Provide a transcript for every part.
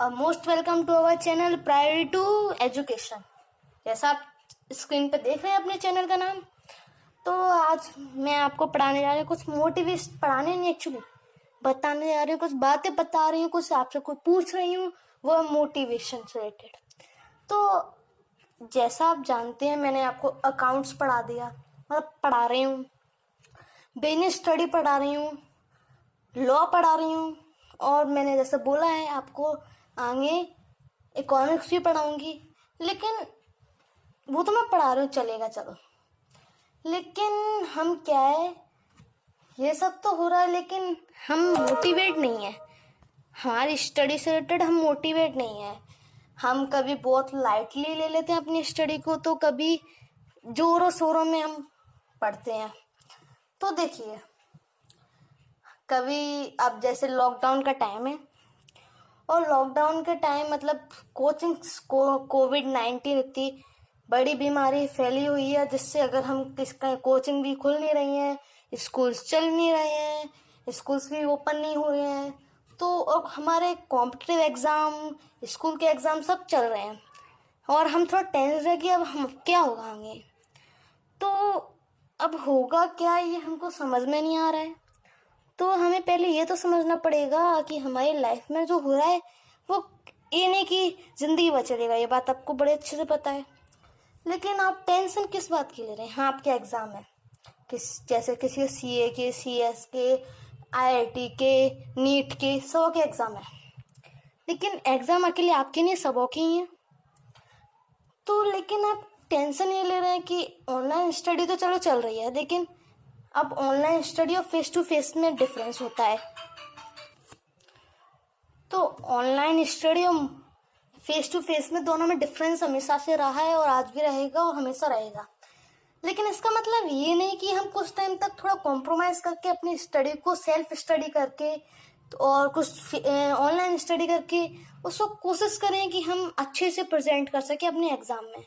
Most welcome to our channel priority to education. जैसा आप screen पर देख रहे हैं अपने चैनल का नाम, तो आज मैं आपको पढ़ाने जा रही हूँ कुछ मोटिवेशन, पढ़ाने नहीं एक्चुअली बताने जा रही हूँ, कुछ बातें बता रही हूँ, कुछ आपसे कुछ पूछ रही हूँ, वो मोटिवेशन से रिलेटेड। तो जैसा आप जानते हैं, मैंने आपको अकाउंट्स पढ़ा दिया, मतलब पढ़ा रही हूँ, बिजनेस स्टडी पढ़ा रही हूँ, लॉ पढ़ा रही हूँ, और मैंने जैसे बोला है आपको आगे इकोनॉमिक्स भी पढ़ाऊंगी। लेकिन वो तो मैं पढ़ा रही हूँ, चलेगा चलो। लेकिन हम क्या है, ये सब तो हो रहा है लेकिन हम मोटिवेट नहीं है, हमारी स्टडी से रिलेटेड हम मोटिवेट नहीं है। हम कभी बहुत लाइटली ले लेते हैं अपनी स्टडी को, तो कभी जोरों शोरों में हम पढ़ते हैं। तो देखिए, कभी अब जैसे लॉकडाउन का टाइम है, और लॉकडाउन के टाइम मतलब कोविड-19 इतनी बड़ी बीमारी फैली हुई है, जिससे अगर हम किसका कोचिंग भी खुल नहीं रही है, स्कूल्स चल नहीं रहे हैं, स्कूल्स भी ओपन नहीं हो रहे हैं, तो अब हमारे कॉम्पिटिटिव एग्ज़ाम, स्कूल के एग्ज़ाम सब चल रहे हैं, और हम थोड़ा टेंस है कि अब हम क्या होगा आगे। तो अब होगा क्या, ये हमको समझ में नहीं आ रहा है। तो हमें पहले ये तो समझना पड़ेगा कि हमारी लाइफ में जो हो रहा है वो ये नहीं कि ज़िंदगी भर चलेगा, ये बात आपको बड़े अच्छे से पता है। लेकिन आप टेंशन किस बात की ले रहे हैं? हाँ, आपके एग्ज़ाम है, जैसे किसी CA के, CS के, IIT के, नीट के, सबों के एग्ज़ाम है। लेकिन एग्ज़ाम अकेले आपके नहीं, सबों के ही हैं। तो लेकिन आप टेंशन ये ले रहे हैं कि ऑनलाइन स्टडी तो चलो चल रही है, लेकिन अब ऑनलाइन स्टडी और फेस टू फेस में डिफरेंस होता है। तो ऑनलाइन स्टडी और फेस टू फेस में दोनों में डिफरेंस हमेशा से रहा है, और आज भी रहेगा और हमेशा रहेगा। लेकिन इसका मतलब ये नहीं कि हम कुछ टाइम तक थोड़ा कॉम्प्रोमाइज़ करके अपनी स्टडी को सेल्फ स्टडी करके और कुछ ऑनलाइन स्टडी करके उसको कोशिश करें कि हम अच्छे से प्रेजेंट कर सकें अपने एग्ज़ाम में।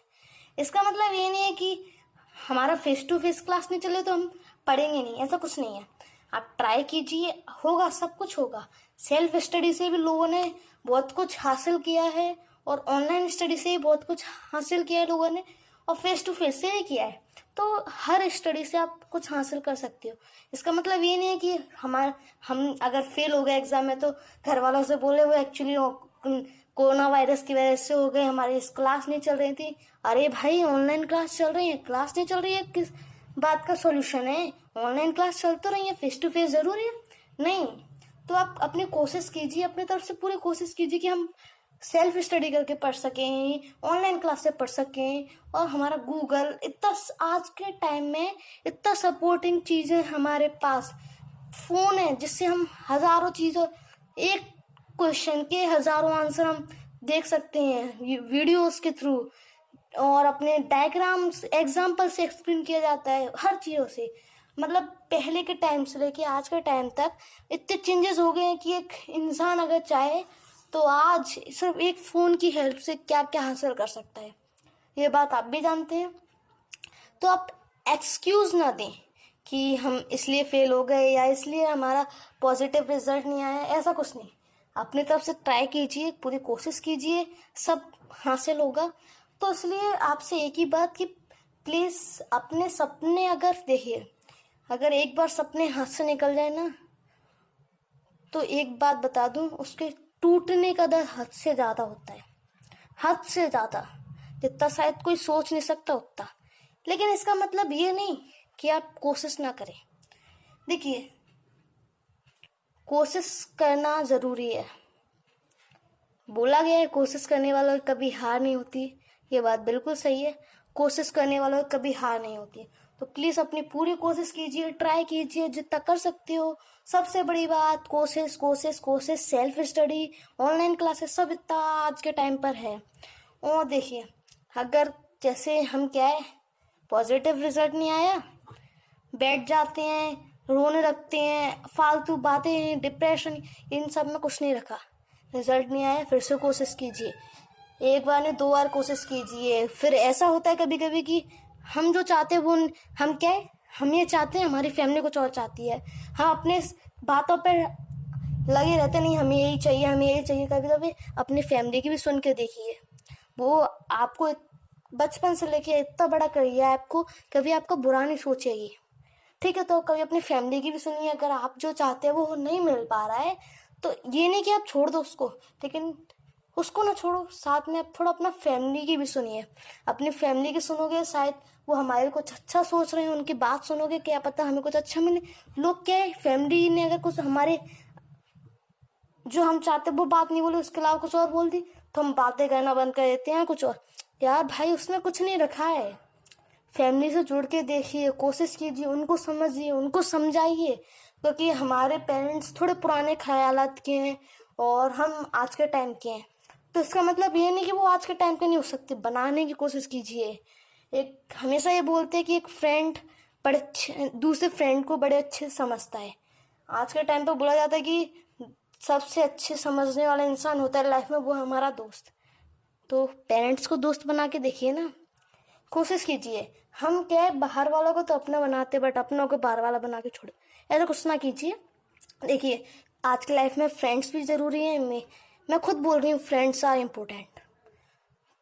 इसका मतलब ये नहीं है कि हमारा फेस टू फेस क्लास नहीं चले तो हम पढ़ेंगे नहीं, ऐसा कुछ नहीं है। आप ट्राई कीजिए, होगा, सब कुछ होगा। सेल्फ स्टडी से भी लोगों ने बहुत कुछ हासिल किया है, और ऑनलाइन स्टडी से भी बहुत कुछ हासिल किया है लोगों ने, और फेस टू फेस से भी किया है। तो हर स्टडी से आप कुछ हासिल कर सकते हो। इसका मतलब ये नहीं है कि हम अगर फेल हो गए एग्जाम में तो घर वालों से बोले वो एक्चुअली कोरोना वायरस की वजह से हो गए, हमारी क्लास नहीं चल रही थी। अरे भाई, ऑनलाइन क्लास चल रही है, क्लास नहीं चल रही है किस बात का सॉल्यूशन है? ऑनलाइन क्लास चल तो रही है, फेस टू फेस जरूरी है नहीं? तो आप अपनी कोशिश कीजिए, अपनी तरफ से पूरी कोशिश कीजिए कि हम सेल्फ स्टडी करके पढ़ सकें, ऑनलाइन क्लास से पढ़ सकें। और हमारा गूगल इतना आज के टाइम में इतना सपोर्टिंग चीज़ें हमारे पास, फ़ोन है जिससे हम हज़ारों चीज़ों, एक क्वेश्चन के हज़ारों आंसर हम देख सकते हैं वीडियोस के थ्रू, और अपने डायग्राम्स एग्जाम्पल से एक्सप्लेन किया जाता है हर चीज़ों से। मतलब पहले के टाइम से लेके आज के टाइम तक इतने चेंजेस हो गए हैं कि एक इंसान अगर चाहे तो आज सिर्फ एक फ़ोन की हेल्प से क्या क्या हासिल कर सकता है, ये बात आप भी जानते हैं। तो आप एक्सक्यूज़ ना दें कि हम इसलिए फेल हो गए या इसलिए हमारा पॉजिटिव रिजल्ट नहीं आया, ऐसा कुछ नहीं। अपनी तरफ से ट्राई कीजिए, पूरी कोशिश कीजिए, सब हासिल होगा। तो इसलिए आपसे एक ही बात कि प्लीज़ अपने सपने अगर देखिए, अगर एक बार सपने हाथ से निकल जाए ना, तो एक बात बता दूं, उसके टूटने का दर हद से ज़्यादा होता है, हद से ज़्यादा, जितना शायद कोई सोच नहीं सकता उतना। लेकिन इसका मतलब ये नहीं कि आप कोशिश ना करें। देखिए, कोशिश करना ज़रूरी है। बोला गया है कोशिश करने वालों की कभी हार नहीं होती, ये बात बिल्कुल सही है। कोशिश करने वालों की कभी हार नहीं होती। तो प्लीज़ अपनी पूरी कोशिश कीजिए, ट्राई कीजिए जितना कर सकते हो। सबसे बड़ी बात कोशिश कोशिश कोशिश, सेल्फ स्टडी, ऑनलाइन क्लासेस, सब इतना आज के टाइम पर है। और देखिए, अगर जैसे हम क्या है, पॉजिटिव रिजल्ट नहीं आया, बैठ जाते हैं, रोने लगते हैं, फालतू बातें, डिप्रेशन, इन सब में कुछ नहीं रखा। रिजल्ट नहीं आया, फिर से कोशिश कीजिए, एक बार नहीं 2 बार कोशिश कीजिए। फिर ऐसा होता है कभी कभी कि हम जो चाहते हैं वो हम क्या है, हम ये चाहते हैं, हमारी फैमिली कुछ और चाहती है। हम अपने बातों पर लगे रहते नहीं हमें यही चाहिए, हमें यही चाहिए। कभी कभी अपनी फैमिली की भी सुन के देखिए, वो आपको बचपन से लेके इतना बड़ा करिए, आपको कभी आपका बुरा नहीं सोचेगी, ठीक है। तो कभी अपनी फैमिली की भी सुनिए, अगर आप जो चाहते हैं वो नहीं मिल पा रहा है तो ये नहीं कि आप छोड़ दो उसको, लेकिन उसको ना छोड़ो, साथ में आप थोड़ा अपना फैमिली की भी सुनिए। अपनी फैमिली की सुनोगे, शायद वो हमारे कुछ अच्छा सोच रहे हैं, उनकी बात सुनोगे, क्या पता हमें कुछ अच्छा मिले। लोग क्या है, फैमिली ने अगर कुछ हमारे जो हम चाहते वो बात नहीं बोले, उसके अलावा कुछ और बोल दी, तो हम बातें करना बंद कर देते हैं कुछ और। यार भाई, उसमें कुछ नहीं रखा है। फैमिली से जुड़ के देखिए, कोशिश कीजिए, उनको समझिए, उनको समझाइए, क्योंकि हमारे पेरेंट्स थोड़े पुराने ख्यालात के हैं और हम आज के टाइम के हैं। तो इसका मतलब ये नहीं कि वो आज के टाइम के नहीं हो सकते, बनाने की कोशिश कीजिए। एक हमेशा ये बोलते हैं कि एक फ्रेंड बड़े अच्छे दूसरे फ्रेंड को बड़े अच्छे से समझता है। आज के टाइम पे बोला जाता है कि सबसे अच्छे समझने वाला इंसान होता है लाइफ में, वो हमारा दोस्त। तो पेरेंट्स को दोस्त बना के देखिए ना, कोशिश कीजिए। हम क्या है, बाहर वालों को तो अपना बनाते, बट अपनों को बाहर वाला बना के छोड़े, ऐसा कुछ ना कीजिए। देखिए, आज की लाइफ में फ्रेंड्स भी ज़रूरी है। मैं खुद बोल रही हूँ, फ्रेंड्स आर इम्पोर्टेंट,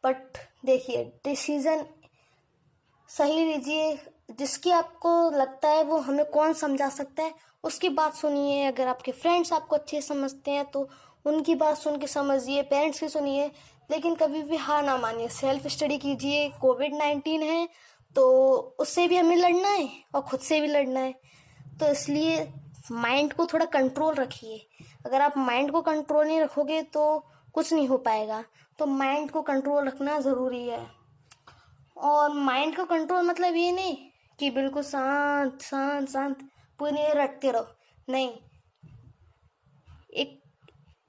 बट देखिए डिसीजन सही लीजिए। जिसकी आपको लगता है वो हमें कौन समझा सकता है, उसकी बात सुनिए। अगर आपके फ्रेंड्स आपको अच्छे समझते हैं तो उनकी बात सुन के समझिए, पेरेंट्स की सुनिए, लेकिन कभी भी हार ना मानिए। सेल्फ स्टडी कीजिए। कोविड-19 है तो उससे भी हमें लड़ना है और खुद से भी लड़ना है, तो इसलिए माइंड को थोड़ा कंट्रोल रखिए। अगर आप माइंड को कंट्रोल नहीं रखोगे तो कुछ नहीं हो पाएगा, तो माइंड को कंट्रोल रखना ज़रूरी है। और माइंड का कंट्रोल मतलब ये नहीं कि बिल्कुल शांत शांत शांत पूरी देर रटते रहो, नहीं। एक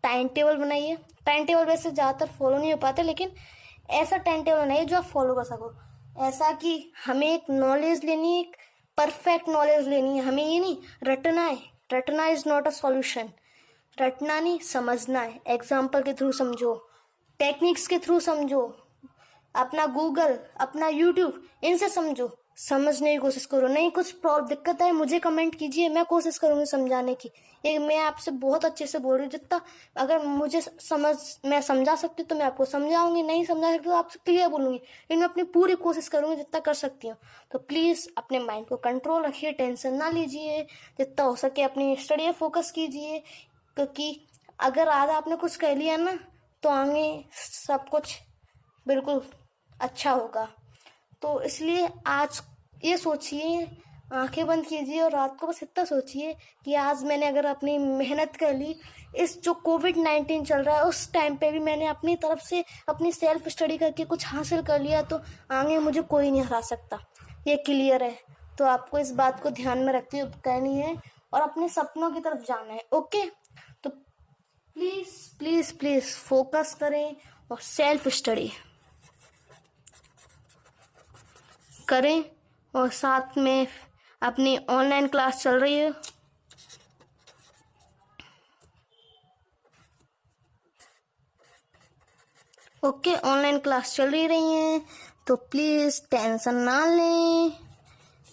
टाइम टेबल बनाइए। टाइम टेबल वैसे ज़्यादातर फॉलो नहीं हो पाते, लेकिन ऐसा टाइम टेबल बनाइए जो आप फॉलो कर सको। ऐसा कि हमें एक नॉलेज लेनी है, एक परफेक्ट नॉलेज लेनी है, हमें ये नहीं रटना है। रटना इज नॉट अ सॉल्यूशन। रटना नहीं, समझना है। एग्जाम्पल के थ्रू समझो, टेक्निक्स के थ्रू समझो, अपना गूगल, अपना यूट्यूब, इनसे समझो, समझने की कोशिश करो। नहीं कुछ प्रॉब्लम दिक्कत है, मुझे कमेंट कीजिए, मैं कोशिश करूंगी समझाने की। ये मैं आपसे बहुत अच्छे से बोल रही हूँ, जितना अगर मुझे मैं समझा सकती हूँ तो मैं आपको समझाऊंगी, नहीं समझा सकती तो आपसे क्लियर बोलूंगी, लेकिन मैं अपनी पूरी कोशिश करूंगी जितना कर सकती हूँ। तो प्लीज़ अपने माइंड को कंट्रोल रखिए, टेंशन ना लीजिए, जितना हो सके अपनी स्टडी में फोकस कीजिए, क्योंकि अगर आज आपने कुछ कर लिया ना तो आगे सब कुछ बिल्कुल अच्छा होगा। तो इसलिए आज ये सोचिए, आंखें बंद कीजिए और रात को बस इतना सोचिए कि आज मैंने अगर अपनी मेहनत कर ली, इस जो कोविड-19 चल रहा है उस टाइम पे भी मैंने अपनी तरफ से अपनी सेल्फ स्टडी करके कुछ हासिल कर लिया, तो आगे मुझे कोई नहीं हरा सकता, ये क्लियर है। तो आपको इस बात को ध्यान में रखते हुए करनी है और अपने सपनों की तरफ जाना है। ओके, तो प्लीज़ प्लीज़ प्लीज़ फोकस करें और सेल्फ स्टडी करें, और साथ में अपनी ऑनलाइन क्लास चल रही है। ओके, ऑनलाइन क्लास चल रही है, तो प्लीज़ टेंशन ना लें,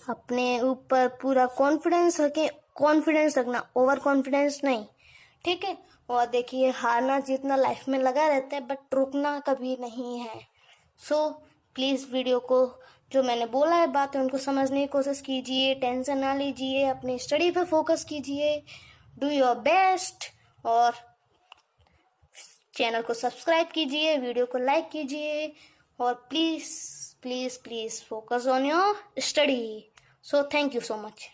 अपने ऊपर पूरा कॉन्फिडेंस रखें। कॉन्फिडेंस रखना, ओवर कॉन्फिडेंस नहीं, ठीक है। और देखिए, हारना जीतना लाइफ में लगा रहता है, बट रुकना कभी नहीं है। सो प्लीज़ वीडियो को जो मैंने बोला है बातें उनको समझने की कोशिश कीजिए, टेंशन ना लीजिए, अपनी स्टडी पे फोकस कीजिए, डू योर बेस्ट, और चैनल को सब्सक्राइब कीजिए, वीडियो को लाइक कीजिए, और please please please focus on your study. So thank you so much.